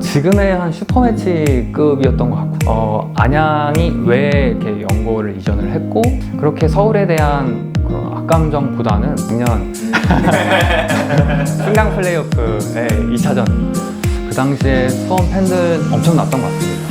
지금의 한 슈퍼매치급이었던 것 같고 안양이 왜 이렇게 연고를 이전을 했고 그렇게 서울에 대한 그런 악감정보다는 작년 승강 플레이오프의 2차전 그 당시에 수원 팬들 엄청났던 것 같습니다.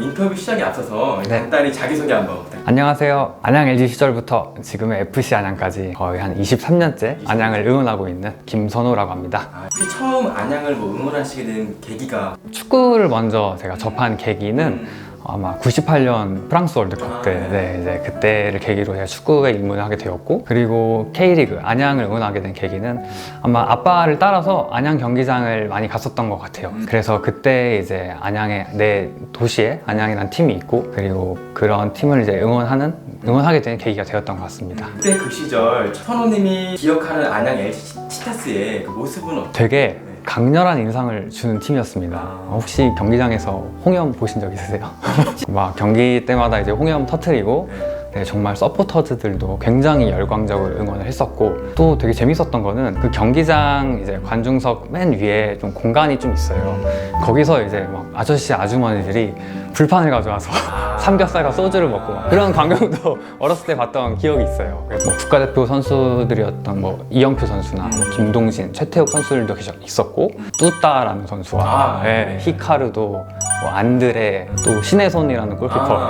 인터뷰 시작에 앞서서 네. 간단히 자기소개 한번 부탁드립니다. 안녕하세요. 안양 LG 시절부터 지금의 FC 안양까지 거의 한 23년째 안양을 응원하고 있는 김선호라고 합니다. 혹시 처음 안양을 응원하시게 된 계기가? 축구를 먼저 제가 접한 계기는 아마 98년 프랑스 월드컵 때 이제 그때를 계기로 제가 축구에 입문을 하게 되었고, 그리고 K리그 안양을 응원하게 된 계기는 아마 아빠를 따라서 안양 경기장을 많이 갔었던 것 같아요. 그래서 그때 이제 안양에, 내 도시에 안양이라는 팀이 있고, 그리고 그런 팀을 이제 응원하게 된 계기가 되었던 것 같습니다. 그때 그 시절 선호님이 기억하는 안양 LG 치타스의 그 모습은 어때요? 되게 강렬한 인상을 주는 팀이었습니다. 혹시 경기장에서 홍염 보신 적 있으세요? 막 경기 때마다 이제 홍염 터트리고, 네, 정말 서포터즈들도 굉장히 열광적으로 응원을 했었고, 또 되게 재밌었던 거는 그 경기장 이제 관중석 맨 위에 좀 공간이 좀 있어요. 거기서 이제 막 아저씨 아주머니들이 불판을 가져와서 삼겹살과 소주를 먹고 막 그런 광경도 어렸을 때 봤던 기억이 있어요. 뭐 국가대표 선수들이었던 뭐 이영표 선수나 뭐 김동진, 최태욱 선수들도 있었고, 뚜따라는 선수와 히카루도, 뭐 안드레, 또 신혜손이라는 골키퍼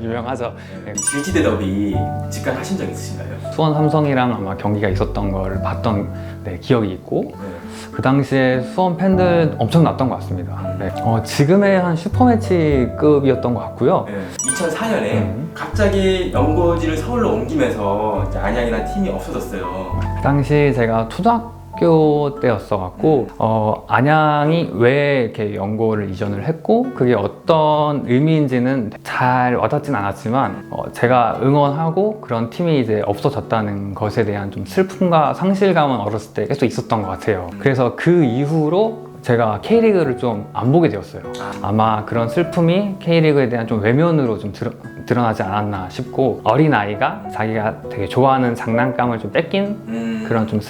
유명하죠. 질지대 더비 직관하신 적 있으신가요? 수원 삼성이랑 아마 경기가 있었던 걸 봤던 기억이 있고, 그 당시에 수원 팬들 엄청났던 것 같습니다. 지금의 한 슈퍼매치급이었던 것 같고요. 2004년에 갑자기 연고지를 서울로 옮기면서 이제 안양이라는 팀이 없어졌어요. 그 당시 제가 초등학교 때였어갖고 안양이 왜 이렇게 연고를 이전을 했고 그게 어떤 의미인지는 잘 와닿진 않았지만 제가 응원하고 그런 팀이 이제 없어졌다는 것에 대한 좀 슬픔과 상실감은 어렸을 때 계속 있었던 것 같아요. 그래서 그 이후로 제가 K리그를 좀 안 보게 되었어요. 아마 그런 슬픔이 K리그에 대한 좀 외면으로 좀 드러나지 않았나 싶고, 어린아이가 자기가 되게 좋아하는 장난감을 좀 뺏긴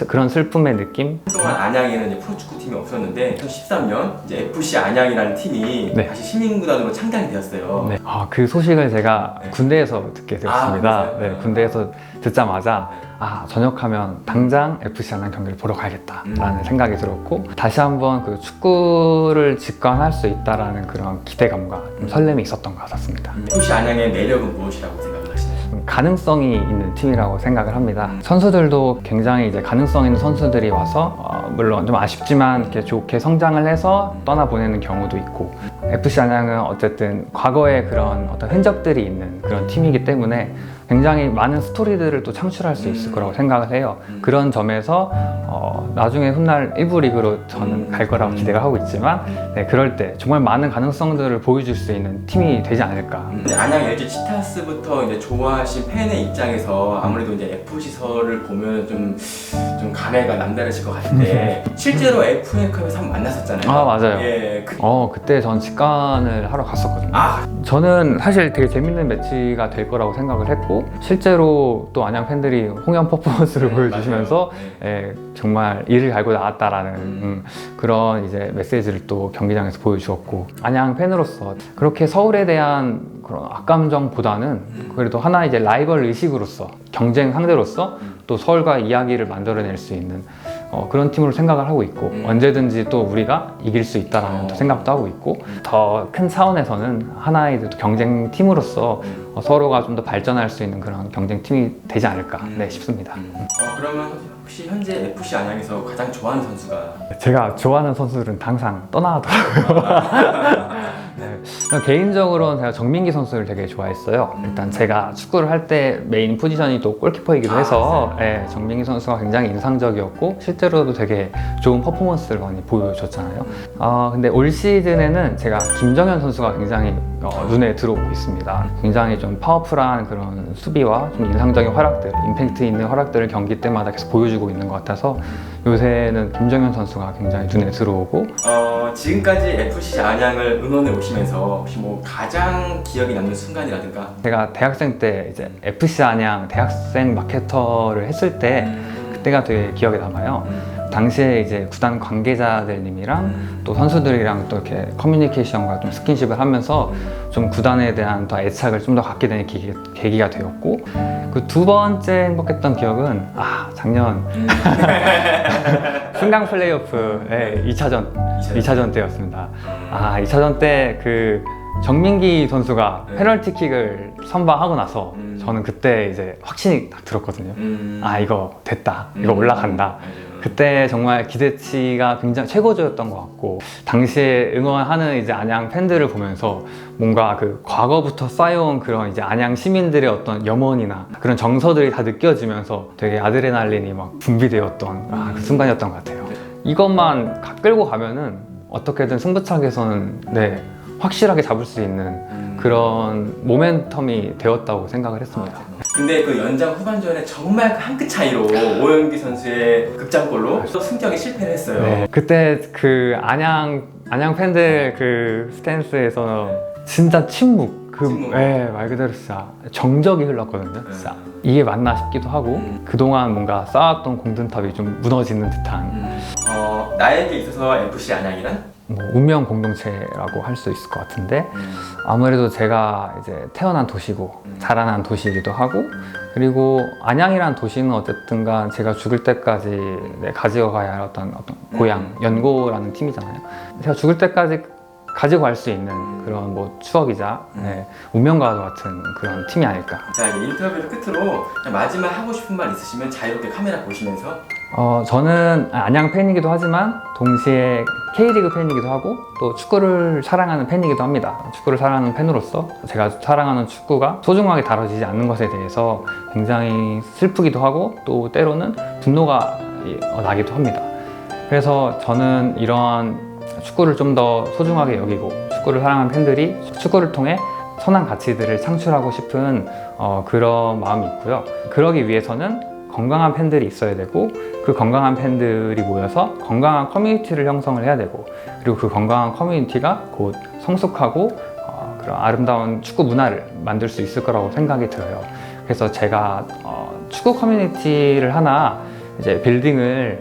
그런 슬픔의 느낌? 한동안 안양에는 이제 프로축구팀이 없었는데 2013년 이제 FC 안양이라는 팀이 다시 시민구단으로 창단이 되었어요. 그 소식을 제가 군대에서 듣게 되었습니다. 군대에서 듣자마자 전역하면 당장 FC 안양 경기를 보러 가야겠다라는 생각이 들었고, 다시 한번 그 축구를 직관할 수 있다라는 그런 기대감과 설렘이 있었던 것 같았습니다. FC 안양의 매력은 무엇이라고 생각을 하시나요? 가능성이 있는 팀이라고 생각을 합니다. 선수들도 굉장히 이제 가능성 있는 선수들이 와서 물론 좀 아쉽지만 이렇게 좋게 성장을 해서 떠나보내는 경우도 있고, FC 안양은 어쨌든 과거에 그런 어떤 흔적들이 있는 그런 팀이기 때문에 굉장히 많은 스토리들을 또 창출할 수 있을 거라고 생각을 해요. 그런 점에서 나중에 훗날 1부 리그로 저는 갈 거라고 기대를 하고 있지만, 그럴 때 정말 많은 가능성들을 보여줄 수 있는 팀이 되지 않을까. 안양 LG 치타스부터 이제 좋아하신 팬의 입장에서 아무래도 이제 FC서를 보면 좀 감회가 남다르실 것 같은데 실제로 FA컵에서 한번 만났었잖아요. 맞아요. 그때 전 직관을 하러 갔었거든요. 저는 사실 되게 재밌는 매치가 될 거라고 생각을 했고, 실제로 또 안양 팬들이 홍연 퍼포먼스를 보여주시면서 정말 이를 갈고 나왔다라는 그런 이제 메시지를 또 경기장에서 보여주었고, 안양 팬으로서 그렇게 서울에 대한 그런 악감정보다는 그래도 하나 이제 라이벌 의식으로서, 경쟁 상대로서 또 서울과 이야기를 만들어낼 수 있는 그런 팀으로 생각을 하고 있고, 언제든지 또 우리가 이길 수 있다라는 생각도 하고 있고, 더 큰 차원에서는 하나의 경쟁 팀으로서 서로가 좀 더 발전할 수 있는 그런 경쟁 팀이 되지 않을까 싶습니다. 그러면 혹시 현재 FC 안양에서 가장 좋아하는 선수가? 제가 좋아하는 선수들은 항상 떠나더라고요. 개인적으로는 제가 정민기 선수를 되게 좋아했어요. 일단 제가 축구를 할 때 메인 포지션이 또 골키퍼이기도 해서 정민기 선수가 굉장히 인상적이었고, 실제로도 되게 좋은 퍼포먼스를 많이 보여줬잖아요. 근데 올 시즌에는 제가 김정현 선수가 굉장히 눈에 들어오고 있습니다. 굉장히 좀 파워풀한 그런 수비와 좀 인상적인 활약들, 임팩트 있는 활약들을 경기 때마다 계속 보여주고 있는 것 같아서 요새는 김정현 선수가 굉장히 눈에 들어오고, 지금까지 FC 안양을 응원해 오시면서 혹시 뭐 가장 기억에 남는 순간이라든가? 제가 대학생 때 이제 FC 안양 대학생 마케터를 했을 때 그때가 되게 기억에 남아요. 당시에 이제 구단 관계자들님이랑 또 선수들이랑 또 이렇게 커뮤니케이션과 좀 스킨십을 하면서 좀 구단에 대한 더 애착을 좀 더 갖게 되는 계기가 되었고, 그 두 번째 행복했던 기억은 작년 승강 플레이오프의 2차전 때였습니다. 2차전 때 그 정민기 선수가 페널티킥을 선방하고 나서 저는 그때 이제 확신이 딱 들었거든요. 이거 됐다, 이거 올라간다. 그때 정말 기대치가 굉장히 최고조였던 것 같고, 당시에 응원하는 이제 안양 팬들을 보면서 뭔가 그 과거부터 쌓여온 그런 이제 안양 시민들의 어떤 염원이나 그런 정서들이 다 느껴지면서 되게 아드레날린이 막 분비되었던 그 순간이었던 것 같아요. 이것만 끌고 가면은 어떻게든 승부차기에서는 확실하게 잡을 수 있는 그런 모멘텀이 되었다고 생각을 했습니다. 근데 그 연장 후반전에 정말 한 끗 차이로 오영기 선수의 극장골로 또 승격에 실패를 했어요. 그때 그 안양 팬들 그 스탠스에서 진짜 침묵. 말 그대로 진짜 정적이 흘렀거든요. 진짜 이게 맞나 싶기도 하고, 그동안 뭔가 쌓았던 공든탑이 좀 무너지는 듯한. 나에게 있어서 FC 안양이란? 운명 공동체라고 할 수 있을 것 같은데, 아무래도 제가 이제 태어난 도시고 자라난 도시이기도 하고, 그리고 안양이란 도시는 어쨌든간 제가 죽을 때까지 가지고 가야 할 어떤 고향, 연고라는 팀이잖아요. 제가 죽을 때까지 가지고 갈 수 있는 그런 추억이자 운명과도 같은 그런 팀이 아닐까. 자, 인터뷰를 끝으로 마지막 하고 싶은 말 있으시면 자유롭게 카메라 보시면서. 저는 안양 팬이기도 하지만 동시에 K리그 팬이기도 하고 또 축구를 사랑하는 팬이기도 합니다. 축구를 사랑하는 팬으로서 제가 사랑하는 축구가 소중하게 다뤄지지 않는 것에 대해서 굉장히 슬프기도 하고, 또 때로는 분노가 나기도 합니다. 그래서 저는 이런 축구를 좀 더 소중하게 여기고, 축구를 사랑하는 팬들이 축구를 통해 선한 가치들을 창출하고 싶은 그런 마음이 있고요. 그러기 위해서는 건강한 팬들이 있어야 되고, 그 건강한 팬들이 모여서 건강한 커뮤니티를 형성을 해야 되고, 그리고 그 건강한 커뮤니티가 곧 성숙하고 그런 아름다운 축구 문화를 만들 수 있을 거라고 생각이 들어요. 그래서 제가 축구 커뮤니티를 하나 이제 빌딩을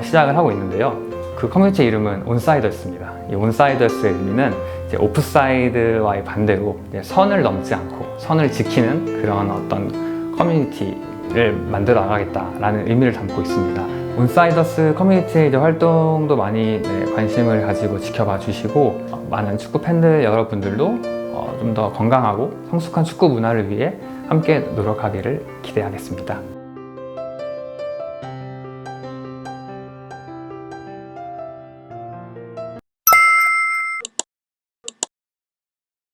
시작을 하고 있는데요. 그 커뮤니티 이름은 온사이더스입니다. 이 온사이더스의 의미는 이제 오프사이드와의 반대로 선을 넘지 않고 선을 지키는 그런 어떤 커뮤니티를 만들어 나가겠다라는 의미를 담고 있습니다. 온사이더스 커뮤니티의 이제 활동도 많이 관심을 가지고 지켜봐 주시고, 많은 축구 팬들 여러분들도 좀 더 건강하고 성숙한 축구 문화를 위해 함께 노력하기를 기대하겠습니다.